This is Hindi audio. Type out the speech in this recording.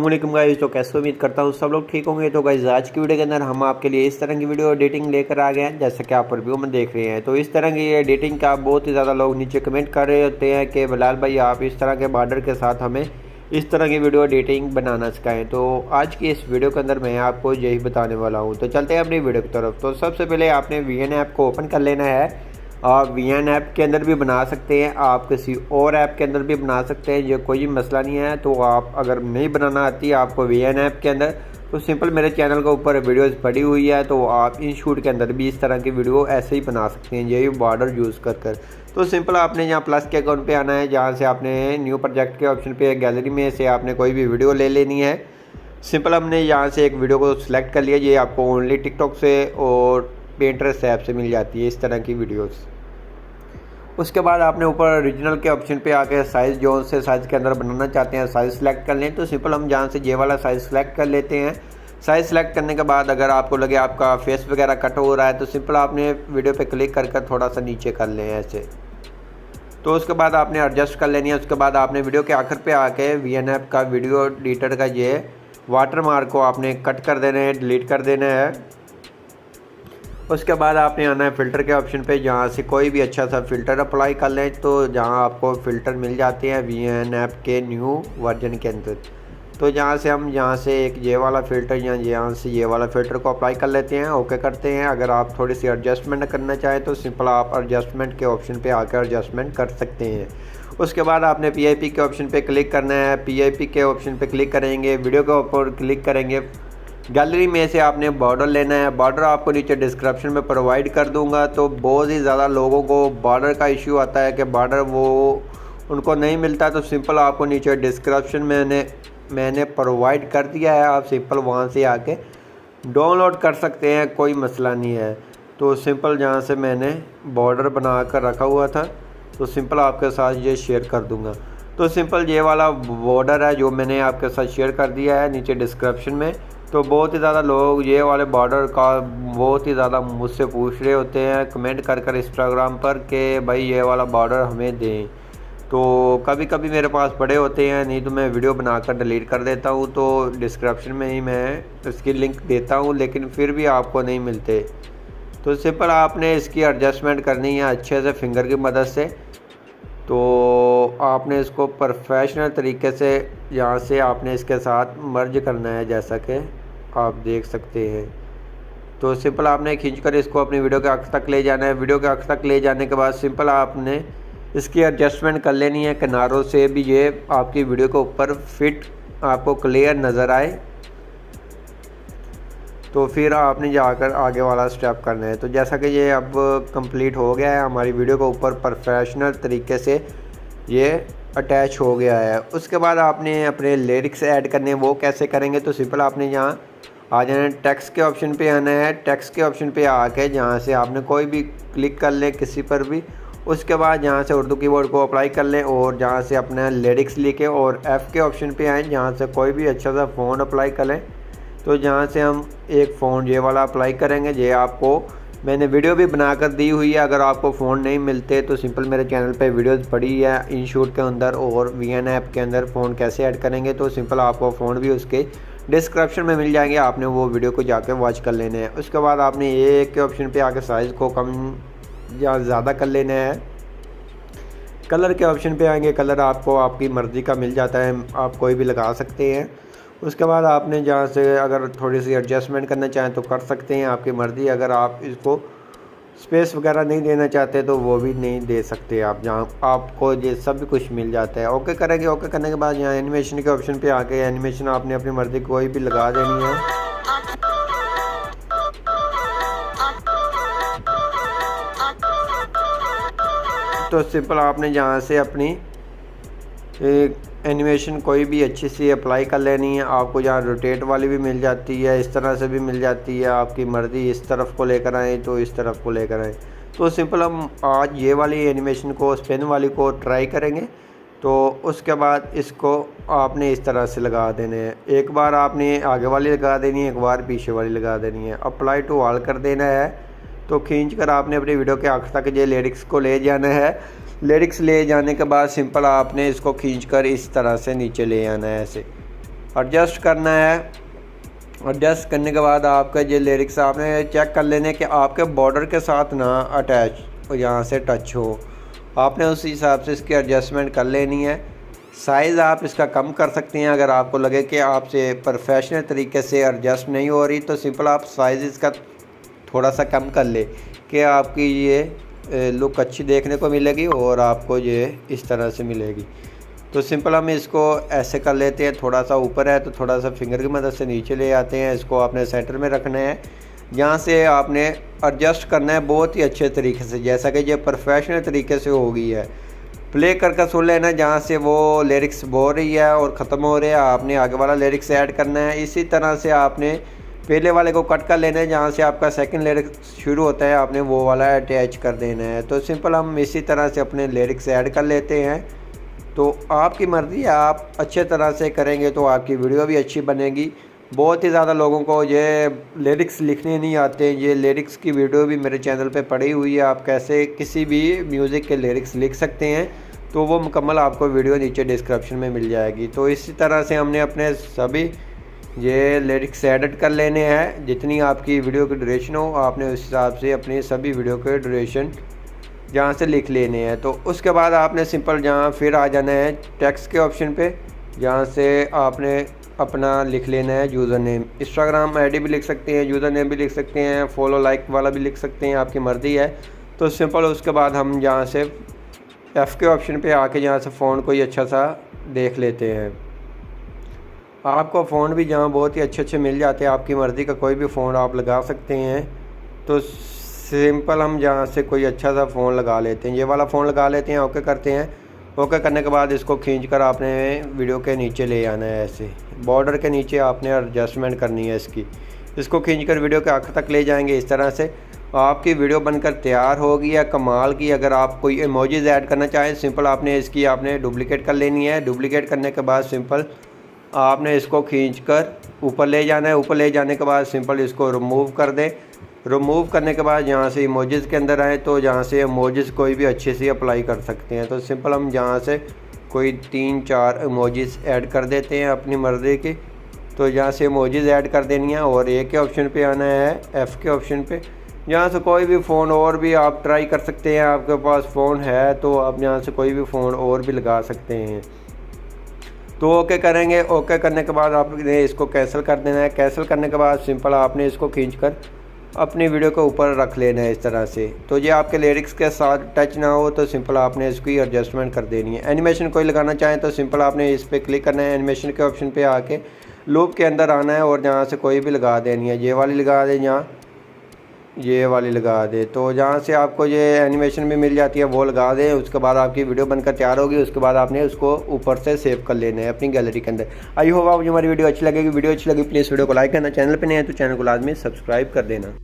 वालेकुम गाइस। तो कैसे उम्मीद करता हूँ सब लोग ठीक होंगे। तो गाइस आज की वीडियो के अंदर हम आपके लिए इस तरह की वीडियो एडिटिंग लेकर आ गए हैं, जैसा कि आप रिव्यू में देख रहे हैं। तो इस तरह की एडिटिंग का बहुत ही ज़्यादा लोग नीचे कमेंट कर रहे होते हैं कि बिलाल भाई आप इस तरह के बॉर्डर के साथ हमें इस तरह की वीडियो एडिटिंग बनाना सिखाएं। तो आज की इस वीडियो के अंदर मैं आपको यही बताने वाला हूँ। तो चलते हैं अपनी वीडियो की तरफ। तो सबसे पहले आपने VN ऐप को ओपन कर लेना है। आप VN ऐप के अंदर भी बना सकते हैं, आप किसी और ऐप के अंदर भी बना सकते हैं, ये कोई मसला नहीं है। तो आप अगर नहीं बनाना आती आपको VN ऐप के अंदर, तो सिंपल मेरे चैनल के ऊपर वीडियोस पड़ी हुई है, तो आप InShoot के अंदर भी इस तरह की वीडियो ऐसे ही बना सकते हैं, यही बॉर्डर यूज़ कर। तो सिंपल आपने यहाँ प्लस के अकाउंट पे आना है, जहाँ से आपने न्यू प्रोजेक्ट के ऑप्शन पे गैलरी में से आपने कोई भी वीडियो ले लेनी है। सिंपल हमने यहाँ से एक वीडियो को सिलेक्ट कर लिया। ये आपको ओनली टिकटॉक से और Pinterest ऐप से मिल जाती है इस तरह की वीडियोस। उसके बाद आपने ऊपर ओरिजिनल के ऑप्शन पे आके साइज़ जो से साइज़ के अंदर बनाना चाहते हैं साइज़ सेलेक्ट कर लें। तो सिंपल हम जहाँ से ये वाला साइज़ सेलेक्ट कर लेते हैं। साइज़ सेलेक्ट करने के बाद अगर आपको लगे आपका फेस वगैरह कट हो रहा है, तो सिंपल आपने वीडियो पे क्लिक कर थोड़ा सा नीचे कर लें ऐसे। तो उसके बाद आपने एडजस्ट कर लेनी है। उसके बाद आपने वीडियो के आखिर पे आके VN ऐप का वीडियो एडिटर का ये वाटर मार्क को आपने कट कर देना है, डिलीट कर देना है। उसके बाद आपने आना है फ़िल्टर के ऑप्शन पे, जहाँ से कोई भी अच्छा सा फ़िल्टर अप्लाई कर लें। तो जहाँ आपको फ़िल्टर मिल जाते हैं VN ऐप के न्यू वर्जन के अंदर, तो जहाँ से हम यहाँ से एक ये वाला फ़िल्टर या यहाँ से ये वाला फ़िल्टर को अप्लाई कर लेते हैं, ओके करते हैं। अगर आप थोड़ी सी एडजस्टमेंट करना चाहें तो सिंपल आप एडजस्टमेंट के ऑप्शन पे आकर एडजस्टमेंट कर सकते हैं। उसके बाद आपने PIP के ऑप्शन पे क्लिक करना है। PIP के ऑप्शन पे क्लिक करेंगे, वीडियो के ऊपर क्लिक करेंगे, गैलरी में से आपने बॉर्डर लेना है। बॉर्डर आपको नीचे डिस्क्रिप्शन में प्रोवाइड कर दूंगा। तो बहुत ही ज़्यादा लोगों को बॉर्डर का इशू आता है कि बॉर्डर वो उनको नहीं मिलता, तो सिंपल आपको नीचे डिस्क्रिप्शन में मैंने प्रोवाइड कर दिया है, आप सिंपल वहाँ से आके डाउनलोड कर सकते हैं, कोई मसला नहीं है। तो सिंपल जहाँ से मैंने बॉर्डर बना कर रखा हुआ था, तो सिंपल आपके साथ ये शेयर कर दूँगा। तो सिंपल ये वाला बॉर्डर है जो मैंने आपके साथ शेयर कर दिया है नीचे डिस्क्रिप्शन में। तो बहुत ही ज़्यादा लोग ये वाले बॉर्डर का बहुत ही ज़्यादा मुझसे पूछ रहे होते हैं कमेंट कर इंस्टाग्राम पर कि भाई ये वाला बॉर्डर हमें दें। तो कभी कभी मेरे पास पड़े होते हैं, नहीं तो मैं वीडियो बनाकर डिलीट कर देता हूँ। तो डिस्क्रिप्शन में ही मैं इसकी लिंक देता हूँ, लेकिन फिर भी आपको नहीं मिलते। तो सिंपल आपने इसकी एडजस्टमेंट करनी है अच्छे से फिंगर की मदद से। तो आपने इसको प्रोफेशनल तरीके से यहाँ से आपने इसके साथ मर्ज करना है, जैसा कि आप देख सकते हैं। तो सिंपल आपने खींचकर इसको अपनी वीडियो के आखिर तक ले जाना है। वीडियो के आखिर तक ले जाने के बाद सिंपल आपने इसकी एडजस्टमेंट कर लेनी है किनारों से भी, ये आपकी वीडियो के ऊपर फिट आपको क्लियर नज़र आए। तो फिर आपने जाकर आगे वाला स्टेप करना है। तो जैसा कि ये अब कंप्लीट हो गया है, हमारी वीडियो के ऊपर प्रोफेशनल तरीके से ये अटैच हो गया है। उसके बाद आपने अपने लिरिक्स ऐड करने, वो कैसे करेंगे? तो सिंपल आपने यहाँ आ जाना है, टेक्स्ट के ऑप्शन पे आना है। टेक्स्ट के ऑप्शन पे आके जहाँ से आपने कोई भी क्लिक कर लें किसी पर भी। उसके बाद यहाँ से उर्दू कीबोर्ड को अप्लाई कर लें और जहाँ से अपना लिरिक्स लिखे और F के ऑप्शन पे आएँ, जहाँ से कोई भी अच्छा सा फ़ॉन्ट अप्लाई कर लें। तो जहाँ से हम एक फ़ॉन्ट ये वाला अप्लाई करेंगे, ये आपको मैंने वीडियो भी बनाकर दी हुई है। अगर आपको फ़ोन नहीं मिलते तो सिंपल मेरे चैनल पे वीडियोस पड़ी है InShoot के अंदर और VN ऐप के अंदर फ़ोन कैसे ऐड करेंगे। तो सिंपल आपको फ़ोन भी उसके डिस्क्रिप्शन में मिल जाएंगे, आपने वो वीडियो को जाके वॉच कर लेना है। उसके बाद आपने एक के ऑप्शन पे आके साइज़ को कम या ज़्यादा कर लेना है। कलर के ऑप्शन पे आएंगे, कलर आपको आपकी मर्ज़ी का मिल जाता है, आप कोई भी लगा सकते हैं। उसके बाद आपने जहाँ से अगर थोड़ी सी एडजस्टमेंट करना चाहें तो कर सकते हैं, आपकी मर्ज़ी। अगर आप इसको स्पेस वगैरह नहीं देना चाहते तो वो भी नहीं दे सकते आप, जहाँ आपको ये सब कुछ मिल जाता है। ओके करेंगे। ओके करने के बाद यहाँ एनिमेशन के ऑप्शन पे आके एनिमेशन आपने अपनी मर्ज़ी कोई भी लगा देनी है। तो सिंपल आपने जहाँ से अपनी एक एनिमेशन कोई भी अच्छी सी अप्लाई कर लेनी है। आपको जहाँ रोटेट वाली भी मिल जाती है, इस तरह से भी मिल जाती है, आपकी मर्ज़ी इस तरफ को लेकर आए तो इस तरफ को लेकर आए। तो सिंपल हम आज ये वाली एनिमेशन को स्पिन वाली को ट्राई करेंगे। तो उसके बाद इसको आपने इस तरह से लगा देने हैं, एक बार आपने आगे वाली लगा देनी है, एक बार पीछे वाली लगा देनी है। अप्लाई टू ऑल कर देना है। तो खींच कर आपने अपनी वीडियो के आखिर तक ये लिरिक्स को ले जाना है। लिरिक्स ले जाने के बाद सिंपल आपने इसको खींचकर इस तरह से नीचे ले आना है ऐसे। एडजस्ट करना है। एडजस्ट करने के बाद आपका ये लिरिक्स आपने चेक कर लेने कि आपके बॉर्डर के साथ ना अटैच यहाँ से टच हो। आपने उस हिसाब से इसकी एडजस्टमेंट कर लेनी है। साइज़ आप इसका कम कर सकते हैं अगर आपको लगे कि आपसे प्रोफेशनल तरीके से एडजस्ट नहीं हो रही, तो सिंपल आप साइज़ इसका थोड़ा सा कम कर ले कि आपकी ये लुक अच्छी देखने को मिलेगी और आपको ये इस तरह से मिलेगी। तो सिंपल हम इसको ऐसे कर लेते हैं, थोड़ा सा ऊपर है तो थोड़ा सा फिंगर की मदद से नीचे ले आते हैं। इसको आपने सेंटर में रखना है, यहाँ से आपने एडजस्ट करना है बहुत ही अच्छे तरीके से, जैसा कि ये प्रोफेशनल तरीके से हो गई है। प्ले कर सुन लेना, जहाँ से वो लिरिक्स बोल रही है और ख़त्म हो रहा है आपने आगे वाला लिरिक्स ऐड करना है। इसी तरह से आपने पहले वाले को कट कर लेना है, जहाँ से आपका सेकंड लिरिक्स शुरू होता है आपने वो वाला अटैच कर देना है। तो सिंपल हम इसी तरह से अपने लिरिक्स ऐड कर लेते हैं। तो आपकी मर्ज़ी है, आप अच्छे तरह से करेंगे तो आपकी वीडियो भी अच्छी बनेगी। बहुत ही ज़्यादा लोगों को ये लिरिक्स लिखने नहीं आते। ये लिरिक्स की वीडियो भी मेरे चैनल पे पड़ी हुई है, आप कैसे किसी भी म्यूज़िक के लिरिक्स लिख सकते हैं, तो वो मुकम्मल आपको वीडियो नीचे डिस्क्रिप्शन में मिल जाएगी। तो इसी तरह से हमने अपने सभी ये लिरिक्स एडिट कर लेने हैं। जितनी आपकी वीडियो की ड्यूरेशन हो आपने उस हिसाब से अपनी सभी वीडियो के ड्यूरेशन जहाँ से लिख लेने हैं। तो उसके बाद आपने सिंपल जहाँ फिर आ जाना है टेक्स्ट के ऑप्शन पे, जहाँ से आपने अपना लिख लेना है यूज़र नेम। इंस्टाग्राम आईडी भी लिख सकते हैं, यूज़र नेम भी लिख सकते हैं, फॉलो लाइक वाला भी लिख सकते हैं, आपकी मर्ज़ी है। तो सिंपल उसके बाद हम जहाँ से एफ़ के ऑप्शन पे आके यहाँ से फ़ॉन्ट कोई अच्छा सा देख लेते हैं। आपको फ़ॉन्ट भी जहाँ बहुत ही अच्छे मिल जाते हैं, आपकी मर्ज़ी का कोई भी फ़ॉन्ट आप लगा सकते हैं। तो सिंपल हम जहाँ से कोई अच्छा सा फ़ोन लगा लेते हैं, ये वाला फ़ोन लगा लेते हैं, ओके करते हैं। ओके करने के बाद इसको खींचकर आपने वीडियो के नीचे ले आना है, ऐसे बॉर्डर के नीचे आपने एडजस्टमेंट करनी है इसकी। इसको खींचकर वीडियो के आखिर तक ले जाएंगे। इस तरह से आपकी वीडियो बनकर तैयार होगी या कमाल की। अगर आप कोई इमोजीज ऐड करना चाहें, सिंपल आपने इसकी आपने डुप्लिकेट कर लेनी है। डुप्लिकेट करने के बाद सिंपल आपने इसको खींचकर ऊपर ले जाना है। ऊपर ले जाने के बाद सिंपल इसको रिमूव कर दें। रिमूव करने के बाद यहाँ से इमोजीज़ के अंदर आए तो यहाँ से इमोजीज़ कोई भी अच्छे से अप्लाई कर सकते हैं। तो सिंपल हम यहाँ से कोई 3-4 इमोजीज़ ऐड कर देते हैं अपनी मर्ज़ी की। तो यहाँ से इमोजीज़ ऐड कर देनी है और ए के ऑप्शन पे आना है, एफ़ के ऑप्शन पे। यहाँ से कोई भी फ़ोन और भी आप ट्राई कर सकते हैं, आपके पास फ़ोन है तो आप यहाँ से कोई भी फ़ोन और भी लगा सकते हैं। तो ओके करेंगे। ओके करने के बाद आपने इसको कैंसिल कर देना है। कैंसिल करने के बाद सिंपल आपने इसको खींचकर अपनी वीडियो के ऊपर रख लेना है इस तरह से। तो ये आपके लिरिक्स के साथ टच ना हो तो सिंपल आपने इसकी एडजस्टमेंट कर देनी है। एनिमेशन कोई लगाना चाहें तो सिंपल आपने इस पर क्लिक करना है, एनिमेशन के ऑप्शन पे आके लूप के अंदर आना है और जहाँ से कोई भी लगा देनी है। ये वाली लगा दें, यहाँ ये वाली लगा दे। तो जहाँ से आपको ये एनिमेशन भी मिल जाती है वो लगा दें। उसके बाद आपकी वीडियो बनकर तैयार होगी। उसके बाद आपने उसको ऊपर से सेव कर लेना है अपनी गैलरी के अंदर। आई होप आपको हमारी वीडियो अच्छी लगेगी। वीडियो अच्छी लगी प्लीज़ वीडियो को लाइक करना, चैनल पे नहीं है तो चैनल को लाजमी सब्सक्राइब कर देना।